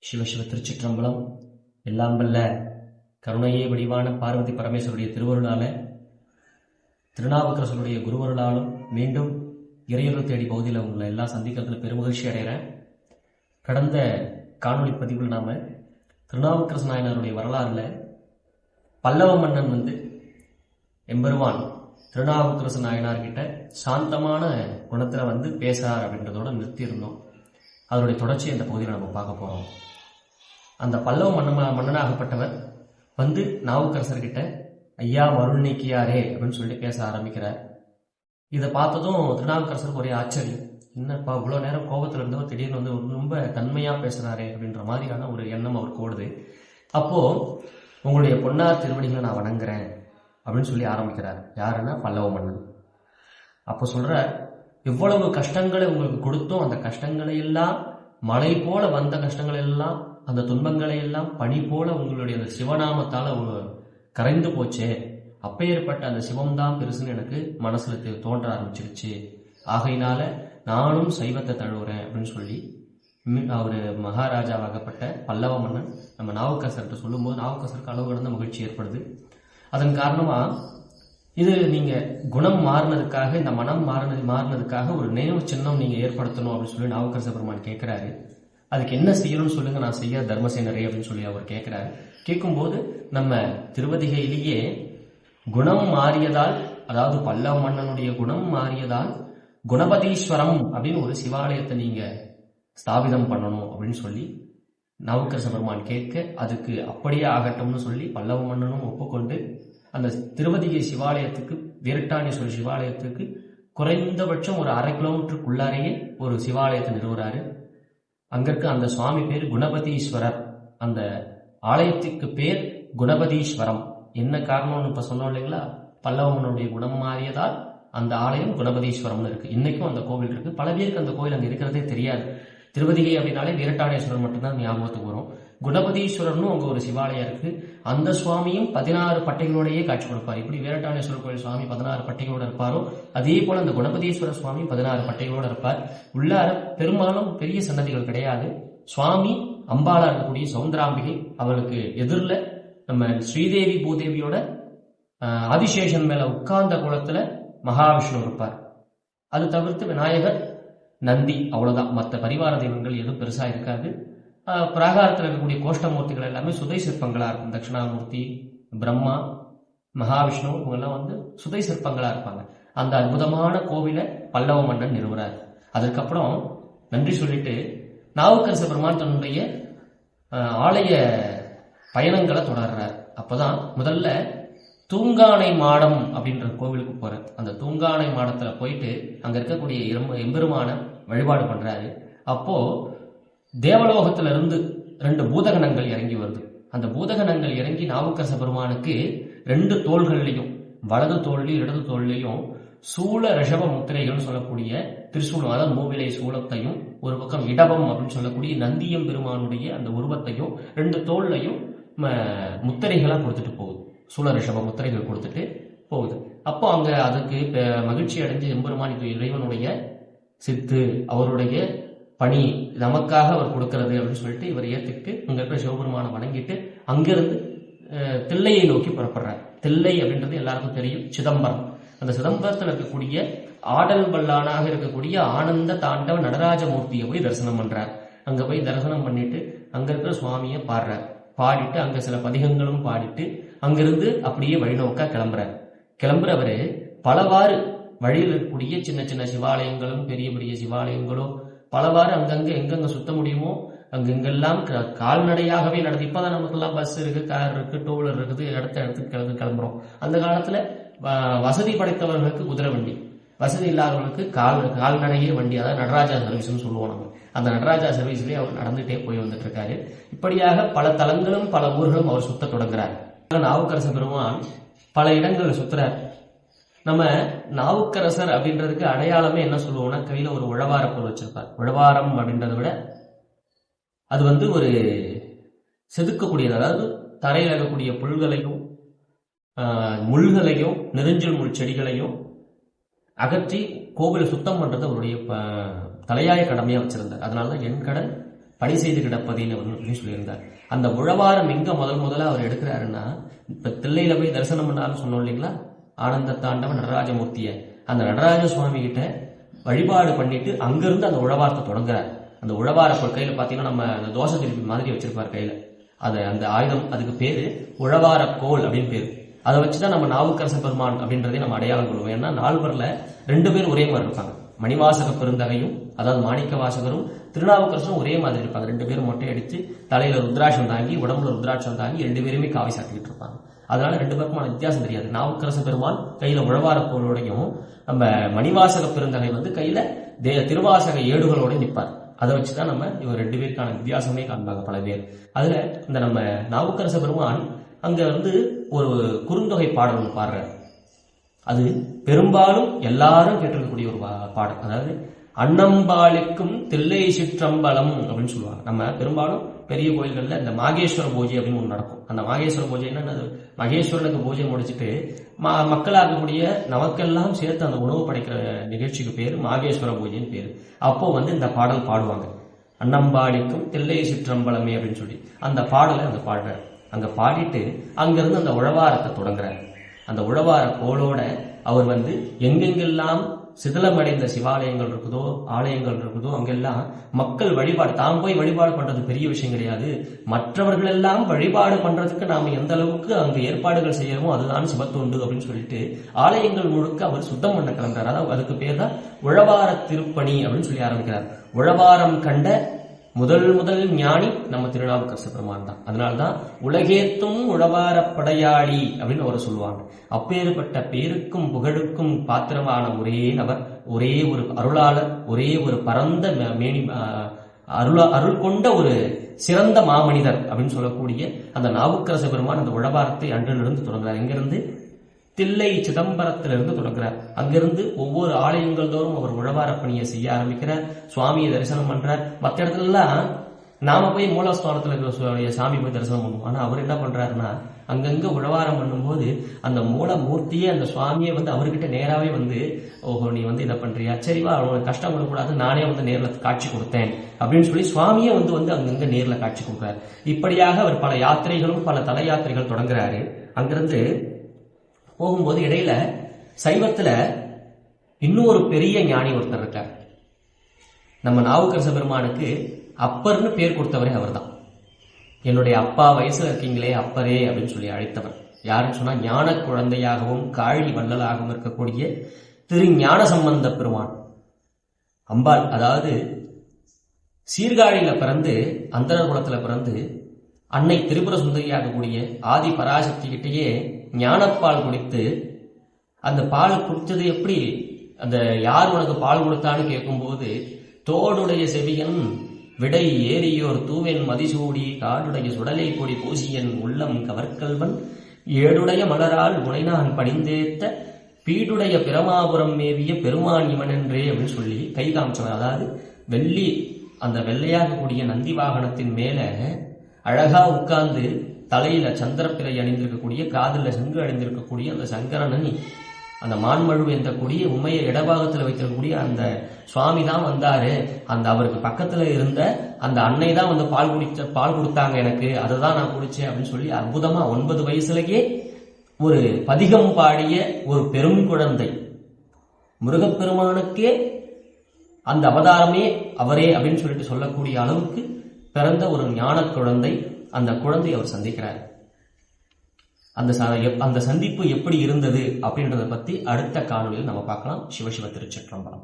சிவசிவ திருச்சிற்றம்பலம். எல்லாம் வல்ல கருணையே வடிவான பார்வதி பரமேஸ்வருடைய திருவருளால திருநாவுக்கரசருடைய குருவருளாலும் மீண்டும் இறையொரு தேடி பகுதியில் உங்களை எல்லாம் சந்திக்கிறதுல பெருமகிழ்ச்சி அடைகிறேன். கடந்த காணொலி பதிவில் நாம திருநாவுக்கரச நாயனாருடைய வரலாறுல பல்லவ மன்னன் எம்பெருமான் திருநாவுக்கரச நாயனார்கிட்ட சாந்தமான குணத்துல பேசுறார் அப்படின்றதோட நிறுத்தி இருந்தோம். அதனுடைய தொடர்ச்சி இந்த பகுதியில் நம்ம பார்க்க போறோம். அந்த பல்லவ மன்னனாகப்பட்டவர் நாவுக்கரசர்கிட்ட ஐயா மருள் நீக்கியாரே அப்படின்னு சொல்லிட்டு பேச ஆரம்பிக்கிறார். இதை பார்த்ததும் திருநாவுக்கரசருக்கு ஒரே ஆச்சரியம். என்னப்பா இவ்வளவு நேரம் கோபத்துல இருந்தவர் திடீர்னு ரொம்ப தன்மையா பேசுறாரே அப்படின்ற மாதிரியான ஒரு எண்ணம் அவருக்கு ஓடுது. அப்போ உங்களுடைய பொன்னார் திருவடிகளை நான் வணங்குறேன் அப்படின்னு சொல்லி ஆரம்பிக்கிறார். யாருன்னா பல்லவ மன்னன். அப்போ சொல்ற, எவ்வளவு கஷ்டங்களை உங்களுக்கு கொடுத்தோம், அந்த கஷ்டங்களை எல்லாம் மழை போல வந்த கஷ்டங்களை எல்லாம், அந்த துன்பங்களை எல்லாம் பனி போல உங்களுடைய அந்த சிவநாமத்தால கரைந்து போச்சே. அப்பேற்பட்ட அந்த சிவம்தான் பெருசுன்னு எனக்கு மனசுல தோன்ற ஆரம்பிச்சிருச்சு. ஆகையினால நானும் சைவத்தை தழுவுறேன் அப்படின்னு சொல்லி அவரு மகாராஜாவாகப்பட்ட பல்லவ மன்னன் நம்ம நாவுக்கரசர்கிட்ட சொல்லும்போது நாவுக்கரசருக்கு அளவு கடந்த மகிழ்ச்சி ஏற்படுது. அதன் காரணமா இது நீங்க குணம் மாறினதுக்காக, இந்த மனம் மாறினதுக்காக ஒரு நினைவு சின்னம் நீங்க ஏற்படுத்தணும் அப்படின்னு சொல்லி நாவுக்கரச பெருமான் கேட்கிறாரு. அதுக்கு என்ன செய்யணும்னு சொல்லுங்க, நான் செய்ய தர்மசேனரே அப்படின்னு சொல்லி அவர் கேட்கிறாரு. கேட்கும்போது நம்ம திருவதிகையிலேயே குணம் மாறியதால், அதாவது பல்லவ மன்னனுடைய குணம் மாறியதால் குணபதீஸ்வரம் அப்படின்னு ஒரு சிவாலயத்தை நீங்க ஸ்தாபிதம் பண்ணணும் அப்படின்னு சொல்லி நாவுக்கரச பெருமான் கேட்க, அதுக்கு அப்படியே ஆகட்டும்னு சொல்லி பல்லவ மன்னனும் ஒப்புக்கொண்டு அந்த திருவதிகை சிவாலயத்துக்கு, வீரட்டானேஸ்வரர் சிவாலயத்துக்கு குறைந்தபட்சம் ஒரு 1/2 கிலோமீட்டருக்குள்ளாரையே ஒரு சிவாலயத்தை நிறுவுறாரு. அங்க இருக்க அந்த சுவாமி பேர் குணபதீஸ்வரர். அந்த ஆலயத்துக்கு பேர் குணபதீஸ்வரம். என்ன காரணம்னு இப்ப சொன்னோம் இல்லைங்களா? பல்லவனுடைய குணம் மாறியதால் அந்த ஆலயம் குணபதீஸ்வரம்னு இருக்கு. இன்னைக்கும் அந்த கோவில் இருக்கு. பல பேருக்கு அந்த கோவில் அங்க இருக்கிறதே தெரியாது. திருவதிகை அப்படின்னாலே வீரட்டானேஸ்வரர் மட்டும்தான் ஞாபகத்துக்கு வரும். குணபதீஸ்வரர்னு அங்க ஒரு சிவாலயம் இருக்கு. அந்த சுவாமியும் 16 பட்டைகளோடையே காட்சி கொடுப்பார். இப்படி வீரட்டானேஸ்வரர் கோயில் சுவாமி 16 பட்டைகளோட இருப்பாரோ, அதே போல அந்த குணபதீஸ்வரர் சுவாமி 16 பட்டைகளோட இருப்பார். உள்ளார பெரும்பாலும் பெரிய சன்னதிகள் கிடையாது. சுவாமி அம்பாளா இருக்கக்கூடிய சௌந்தராம்பிகை, அவளுக்கு எதிரில் நம்ம ஸ்ரீதேவி பூதேவியோட ஆதிசேஷன் மேல உட்கார்ந்த குளத்துல மகாவிஷ்ணு இருப்பார். அது தவிர்த்து விநாயகர், நந்தி, அவ்வளவுதான். மற்ற பரிவார தெய்வங்கள் எதுவும் பெருசா இருக்காது. பிராகாரத்தில் இருக்கக்கூடிய கோஷ்டமூர்த்திகள் எல்லாமே சுதை சிற்பங்களா இருக்கும். தட்சிணாமூர்த்தி, பிரம்மா, மகாவிஷ்ணு இவங்கெல்லாம் சுதை சிற்பங்களா இருப்பாங்க. அந்த அற்புதமான கோவிலை பல்லவ மன்னன் நிறுவுறார். அதற்கப்புறம் நன்றி சொல்லிட்டு நாவுக்கரச பெருமான் தன்னுடைய ஆலய பயணங்களை தொடர்றார். அப்பதான் முதல்ல தூங்கானை மாடம் அப்படின்ற கோவிலுக்கு போறார். அந்த தூங்கானை மாடத்துல போயிட்டு அங்க இருக்கக்கூடிய எம்பெருமான வழிபாடு பண்றாரு. அப்போ தேவலோகத்துல இருந்து 2 பூதகணங்கள் இறங்கி வருது. அந்த பூதகணங்கள் இறங்கி நாவுக்கரச பெருமானுக்கு 2 தோள்கள்லையும், வலது தோல்லையும் இடது தோல்லையும் சூல ரிஷப முத்திரைகள் சொல்லக்கூடிய திரிசூலம், அதாவது மூவிலை சூலத்தையும், ஒரு பக்கம் இடபம் அப்படின்னு சொல்லக்கூடிய நந்தியம் பெருமானுடைய அந்த உருவத்தையும் 2 தோல்லையும் முத்திரைகளா கொடுத்துட்டு போகுது. சூல ரிஷப முத்திரைகள் கொடுத்துட்டு போகுது. அப்போ அங்க அதுக்கு மகிழ்ச்சி அடைஞ்ச எம்பெருமான், இது இறைவனுடைய சித்து, அவருடைய பணி, நமக்காக அவர் கொடுக்கிறது அப்படின்னு சொல்லிட்டு இவர் ஏத்துக்கிட்டு அங்க இருக்கிற சிவபெருமானை வணங்கிட்டு அங்கிருந்து தில்லையை நோக்கி புறப்படுறார். தில்லை அப்படின்றது எல்லாருக்கும் தெரியும், சிதம்பரம். அந்த சிதம்பரத்தில் இருக்கக்கூடிய ஆடல் வல்லானாக இருக்கக்கூடிய ஆனந்த தாண்டவ நடராஜமூர்த்தியை போய் தரிசனம் பண்றார். அங்க போய் தரிசனம் பண்ணிட்டு அங்க இருக்கிற சுவாமியை பாடுறார். பாடிட்டு அங்க சில பதிகங்களும் பாடிட்டு அங்கிருந்து அப்படியே வழிநோக்கா கிளம்புறவரு பலவாறு வழியில் இருக்கக்கூடிய சின்ன சின்ன சிவாலயங்களும் பெரிய பெரிய சிவாலயங்களும் பலவாறு அங்கங்க எங்கெங்க சுத்த முடியுமோ அங்கெங்கெல்லாம் கால்நடையாகவே நடந்து. இப்பதான் நமக்கெல்லாம் பஸ் இருக்கு, கார் இருக்கு, டூ வீலர் இருக்குது, இடத்துக்கு கிளம்புறோம். அந்த காலத்துல வசதி படைத்தவர்களுக்கு குதிரை வண்டி, வசதி இல்லாதவர்களுக்கு கால்நடையே வண்டி, அதாவது நடராஜா சர்வீஸ்ன்னு சொல்லுவோம் நம்ம. அந்த நடராஜா சர்வீஸ்லயே அவர் நடந்துட்டே போய் வந்துட்டு இருக்காரு. இப்படியாக பல தலங்களும் பல ஊர்களும் அவர் சுத்த தொடங்குறார். நாவுக்கரச பெருமான் பல இடங்கள் சுத்துறார். நம்ம நாவுக்கரசர் அப்படின்றதுக்கு அடையாளமே என்ன சொல்லுவோம்னா, கையில ஒரு உழவார பொருள் வச்சிருப்பார். உழவாரம் அப்படின்றத விட அது ஒரு செதுக்கக்கூடியது, அதாவது தரையில் இருக்கக்கூடிய புல்களையும் முள்களையும் நெருஞ்சல் முள் செடிகளையும் அகற்றி கோவிலை சுத்தம் பண்றது அவருடைய தலையாய கடமையா வச்சிருந்தார். அதனாலதான் என் கடன் பணி செய்து கிடப்பதின்னு அப்படின்னு சொல்லியிருந்தார். அந்த உழவாரம் எங்க முதல்ல அவர் எடுக்கிறாருன்னா, இப்ப தில்லையில போய் தரிசனம் பண்ணாலும் சொன்னோம் இல்லைங்களா, ஆனந்த தாண்டவ நடராஜமூர்த்திய, அந்த நடராஜ சுவாமி கிட்ட வழிபாடு பண்ணிட்டு அங்கிருந்து அந்த உழவாரத்தை தொடங்குறார். அந்த உழவார கையில பாத்தீங்கன்னா நம்ம அந்த தோசை திருப்பி மாதிரி வச்சிருப்பார் கையில, அந்த ஆயுதம், அதுக்கு பேரு உழவார கோல் அப்படின்னு பேரு. அதை வச்சுதான் நம்ம நாவுக்கரச பெருமான் அப்படின்றதே நம்ம அடையாளம் கொள்வோம். ஏன்னா 4 பேர்ல 2 பேர் ஒரே மாதிரி இருப்பாங்க. மணிவாசக பெருந்தகையும் அதாவது மாணிக்க வாசகரும் திருநாவுக்கரசரும் ஒரே மாதிரி இருப்பாங்க. 2 பேரும் மொட்டை அடித்து தலையில ருத்ராட்சம் தாங்கி உடம்புல ருத்ராட்சம் தாங்கி 2 பேருமே காவி சாட்டிக்கிட்டு இருப்பாங்க. அதனால 2 பேருக்குமான வித்தியாசம் தெரியாது. நாவுக்கரச பெருமான் கையில உழவார கோலோடையும் நம்ம மணிவாசக பெருந்தகை கையில திருவாசக ஏடுகளோட நிற்பார். அதை வச்சுதான் நம்ம இவர் 2 பேருக்கான வித்தியாசமே காண்பாங்க பல பேர். அதுல இந்த நம்ம நாவுக்கரச பெருமான் அங்க ஒரு குறுந்தொகை பாடல் ஒன்று பாடுறார். அது பெரும்பாலும் எல்லாரும் கேட்டிருக்கக்கூடிய ஒரு பாடல். அதாவது அன்னம்பாளிக்கும் தில்லை சிற்றம்பலம் அப்படின்னு சொல்லுவாங்க. நம்ம பெரும்பாலும் பெரிய கோயில்கள்ல இந்த மாகேஸ்வர பூஜை அப்படின்னு ஒன்று நடக்கும். அந்த மாகேஸ்வர பூஜை என்னன்னா, மகேஸ்வரனுக்கு பூஜை முடிச்சுட்டு மக்களாகக்கூடிய நமக்கெல்லாம் சேர்த்து அந்த உணவு படைக்கிற நிகழ்ச்சிக்கு பேரு மாகேஸ்வர பூஜைன்னு பேரு. அப்போ இந்த பாடல் பாடுவாங்க, அன்னம்பாளிக்கும் தில்லை சிற்றம்பலமே அப்படின்னு சொல்லி அந்த பாடலை அங்க பாடுறாரு. அங்க பாடிட்டு அங்கிருந்து அந்த உழவாரத்தை தொடங்குறாரு. அந்த உழவார கோலோட அவர் எங்கெங்கெல்லாம் சிதிலமடைந்த சிவாலயங்கள் இருக்குதோ, ஆலயங்கள் இருக்குதோ, அங்கெல்லாம் மக்கள் வழிபாடு, தாம் போய் வழிபாடு பண்றது பெரிய விஷயம் கிடையாது, மற்றவர்கள் எல்லாம் வழிபாடு பண்றதுக்கு நாம எந்த அளவுக்கு அங்க ஏற்பாடுகள் செய்யறோமோ அதுதான் சிவத்தொண்டு அப்படின்னு சொல்லிட்டு ஆலயங்கள் முழுக்க அவர் சுத்தம் பண்ண கிளம்புறாரு. அதாவது அதுக்கு பேர் தான் உழவார திருப்பணி அப்படின்னு சொல்லி ஆரம்பிக்கிறார். உழவாரம் கண்ட முதல் ஞானி நம்ம திருநாவுக்கரச பெருமான் தான். அதனால்தான் உலகேத்தும் உழவார படையாளி அப்படின்னு அவரை சொல்லுவாங்க. அப்பேற்பட்ட பேருக்கும் புகழுக்கும் பாத்திரமான ஒரே நபர், ஒரே ஒரு அருளாளர், ஒரே ஒரு பரந்த மேனி அருள் கொண்ட ஒரு சிறந்த மாமனிதர் அப்படின்னு சொல்லக்கூடிய அந்த நாவுக்கரச பெருமான் அந்த உழவாரத்தை அன்றிலிருந்து தொடங்குறார். எங்கிருந்து? தில்லை சிதம்பரத்திலிருந்து தொடங்குறார். அங்கிருந்து ஒவ்வொரு ஆலயங்கள் தோறும் அவர் உழவார பணியை செய்ய ஆரம்பிக்கிறார். சுவாமியை தரிசனம் பண்றார். மற்ற இடத்துல எல்லாம் நாம போய் மூலஸ்தானத்துல இருக்கிற சாமி போய் தரிசனம் பண்ணுவோம். ஆனா அவர் என்ன பண்றாருன்னா, அங்கங்க உழவாரம் பண்ணும்போது அந்த மூல மூர்த்தியே அந்த சுவாமியை அவர்கிட்ட நேராவே ஓஹோ நீ இதை பண்றியா, சரிவா, அவனுக்கு கஷ்டம் கொடுக்கூடாது, நானே நேர்ல காட்சி கொடுத்தேன் அப்படின்னு சொல்லி சுவாமியே அங்கங்க நேர்ல காட்சி கொடுக்குறாரு. இப்படியாக அவர் பல யாத்திரைகளும் பல தல யாத்திரைகள் தொடங்குறாரு. அங்கிருந்து போகும்போது இடையில சைவத்துல இன்னொரு பெரிய ஞானி ஒருத்தர் இருக்கார். நம்ம நாவுக்கரச பெருமானுக்கு அப்பர்னு பேர் கொடுத்தவரே அவர் தான். என்னுடைய அப்பா வயசுல இருக்கீங்களே அப்பரே அப்படின்னு சொல்லி அழைத்தவர் யாருன்னு சொன்னா, ஞான குழந்தையாகவும் காழி வள்ளலாகவும் இருக்கக்கூடிய திரு ஞான சம்பந்த பெருமான். அம்பாள் அதாவது சீர்காழியில பிறந்து அந்தர குலத்துல பிறந்து அன்னை திரிபுர சுந்தரியாகக்கூடிய ஆதி பராசக்தி கிட்டேயே ஞானப்பால் குடித்து, அந்த பால் குடித்தது எப்படி, அந்த யார் உனக்கு பால் கொடுத்தான்னு கேட்கும்போது, தோடுடைய செவியன் விடை ஏறியோர் தூவென் மதிசூடி காடுடைய சுடலை கொடி பூசியன் உள்ளம் கவர்கல்வன் ஏடுடைய மலரால் உனைநான் பணிந்தேத்த பீடுடைய பிரமாபுரம் மேவிய பெருமான் இவன் என்றே அப்படின்னு சொல்லி கை காமிச்சவர். அதாவது வெள்ளி அந்த வெள்ளையாக கூடிய நந்தி வாகனத்தின் மேல அழகா உட்கார்ந்து தலையில சந்திரப்பிறை அணிந்திருக்கக்கூடிய, காதல சங்கு அணிந்திருக்கக்கூடிய அந்த சங்கரனி, அந்த மான்மழு எந்தக்கூடிய உண்மையை இடபாகத்துல வைத்திருக்கக்கூடிய அந்த சுவாமி தான் வந்தாரு. அந்த அவருக்கு பக்கத்துல இருந்த அந்த அன்னை தான் பால் கொடுத்தாங்க எனக்கு, அதை தான் நான் குடிச்சேன் அப்படின்னு சொல்லி அற்புதமா 9 வயசுலயே ஒரு பதிகம் பாடிய ஒரு பெரும் குழந்தை, முருகப்பெருமானுக்கே அந்த அவதாரமே அவரே அப்படின்னு சொல்லிட்டு சொல்லக்கூடிய அளவுக்கு பிறந்த ஒரு ஞான குழந்தை. அந்த குழந்தை அவர் சந்திக்கிறார். அந்த சந்திப்பு எப்படி இருந்தது அப்படின்றத பத்தி அடுத்த காணொலியில் நம்ம பார்க்கலாம். சிவசிவ திருச்சிற்றம்பலம்.